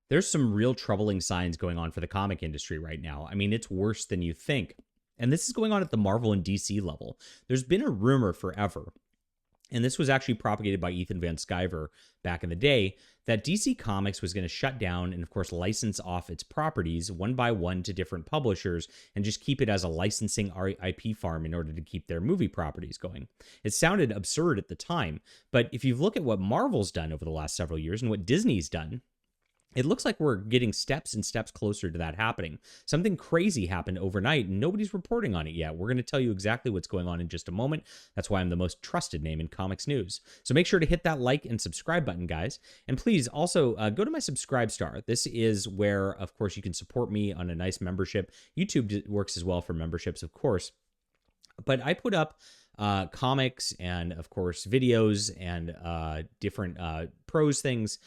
There's some real troubling signs going on for the comic industry right now. I mean, it's worse than you think. And this is going on at the Marvel and DC level. There's been a rumor forever, and this was actually propagated by Ethan Van Sciver back in the day, that DC Comics was going to shut down and, of course, license off its properties one by one to different publishers and just keep it as a licensing IP farm in order to keep their movie properties going. It sounded absurd at the time, but if you look at what Marvel's done over the last several years and what Disney's done, it looks like we're getting steps and steps closer to that happening. Something crazy happened overnight, and nobody's reporting on it yet. We're going to tell you exactly what's going on in just a moment. That's why I'm the most trusted name in comics news. So make sure to hit that like and subscribe button, guys. And please also go to my Subscribe Star. This is where, of course, you can support me on a nice membership. YouTube works as well for memberships, of course. But I put up comics and, of course, videos and different prose things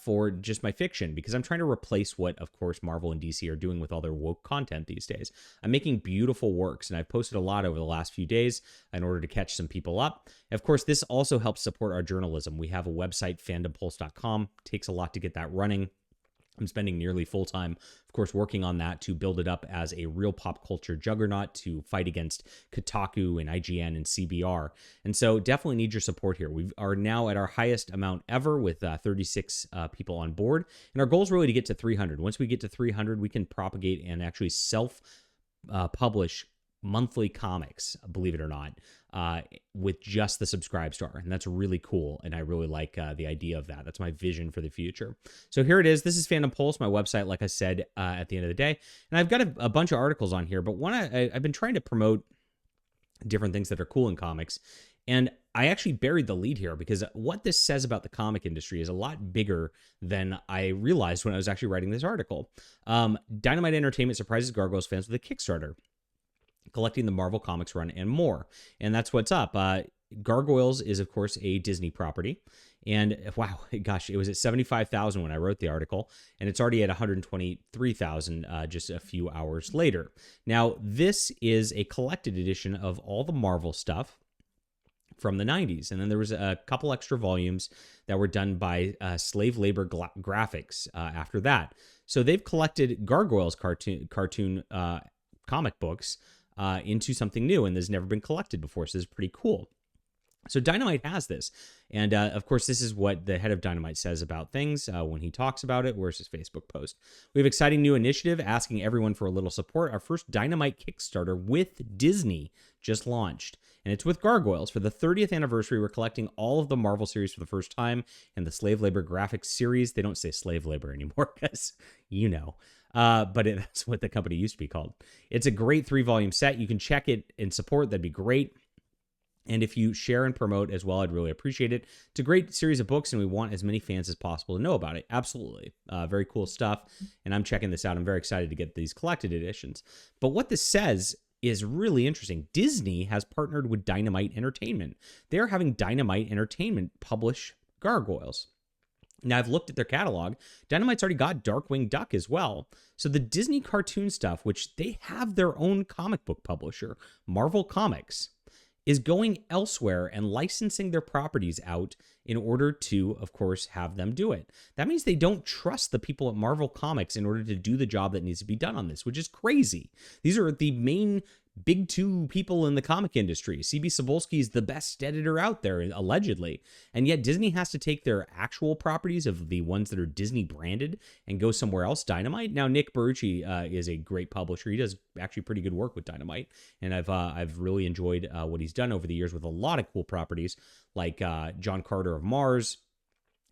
for just my fiction, because I'm trying to replace what, of course, Marvel and DC are doing with all their woke content these days. I'm making beautiful works, and I've posted a lot over the last few days in order to catch some people up. Of course, this also helps support our journalism. We have a website, fandompulse.com. Takes a lot to get that running. I'm spending nearly full time, of course, working on that to build it up as a real pop culture juggernaut to fight against Kotaku and IGN and CBR. And so definitely need your support here. We are now at our highest amount ever with 36 people on board. And our goal is really to get to 300. Once we get to 300, we can propagate and actually self-publish monthly comics, believe it or not, with just the Subscribe Star. And that's really cool. And I really like the idea of that. That's my vision for the future. So here it is. This is Fandom Pulse, my website, like I said, at the end of the day. And I've got a bunch of articles on here, but I've been trying to promote different things that are cool in comics. And I actually buried the lead here because what this says about the comic industry is a lot bigger than I realized when I was actually writing this article. Dynamite Entertainment surprises Gargoyles fans with a Kickstarter, collecting the Marvel Comics run and more. And that's what's up. Gargoyles is, of course, a Disney property. And wow, gosh, it was at 75,000 when I wrote the article, and it's already at 123,000 just a few hours later. Now, this is a collected edition of all the Marvel stuff from the 90s. And then there was a couple extra volumes that were done by Slave Labor Graphics after that. So they've collected Gargoyles cartoon comic books into something new, and there's never been collected before, so this is pretty cool. So Dynamite has this, and of course, this is what the head of Dynamite says about things when he talks about it. Where's his Facebook post? We have exciting new initiative asking everyone for a little support. Our first Dynamite Kickstarter with Disney just launched, and it's with Gargoyles. For the 30th anniversary, we're collecting all of the Marvel series for the first time, and the Slave Labor Graphics series. They don't say slave labor anymore, because you know. But that's what the company used to be called. It's a great 3-volume set. You can check it and support. That'd be great. And if you share and promote as well, I'd really appreciate it. It's a great series of books, and we want as many fans as possible to know about it. Absolutely. Very cool stuff. And I'm checking this out. I'm very excited to get these collected editions. But what this says is really interesting. Disney has partnered with Dynamite Entertainment. They're having Dynamite Entertainment publish Gargoyles. Now, I've looked at their catalog. Dynamite's already got Darkwing Duck as well. So the Disney cartoon stuff, which they have their own comic book publisher, Marvel Comics, is going elsewhere and licensing their properties out in order to, of course, have them do it. That means they don't trust the people at Marvel Comics in order to do the job that needs to be done on this, which is crazy. These are the main big two people in the comic industry. C.B. Cebulski is the best editor out there, allegedly. And yet Disney has to take their actual properties of the ones that are Disney branded and go somewhere else, Dynamite. Now, Nick Barucci is a great publisher. He does actually pretty good work with Dynamite. And I've really enjoyed what he's done over the years with a lot of cool properties like John Carter of Mars.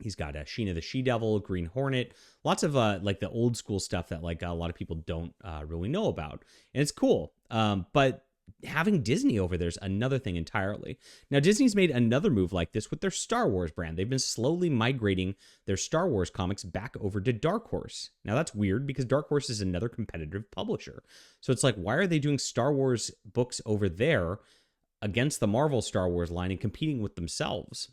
He's got Sheena the She-Devil, Green Hornet, lots of like the old school stuff that like a lot of people don't really know about. And it's cool. But having Disney over there's another thing entirely. Now, Disney's made another move like this with their Star Wars brand. They've been slowly migrating their Star Wars comics back over to Dark Horse. Now, that's weird because Dark Horse is another competitive publisher. So it's like, why are they doing Star Wars books over there against the Marvel Star Wars line and competing with themselves?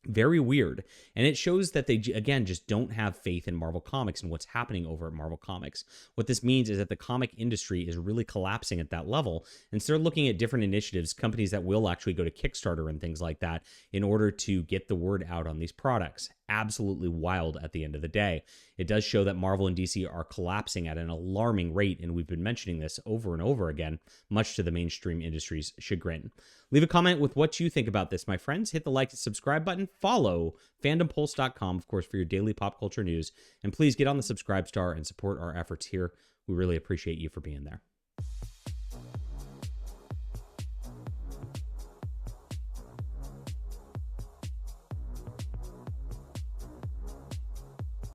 Very weird. And it shows that they, again, just don't have faith in Marvel Comics and what's happening over at Marvel Comics. What this means is that the comic industry is really collapsing at that level. And so they're looking at different initiatives, companies that will actually go to Kickstarter and things like that in order to get the word out on these products. absolutely wild at the end of the day. It does show that Marvel and DC are collapsing at an alarming rate, and we've been mentioning this over and over again, much to the mainstream industry's chagrin. Leave a comment with what you think about this, my friends. Hit the like and subscribe button. Follow fandompulse.com, of course, for your daily pop culture news. And please get on the subscribe star and support our efforts here. We really appreciate you for being there.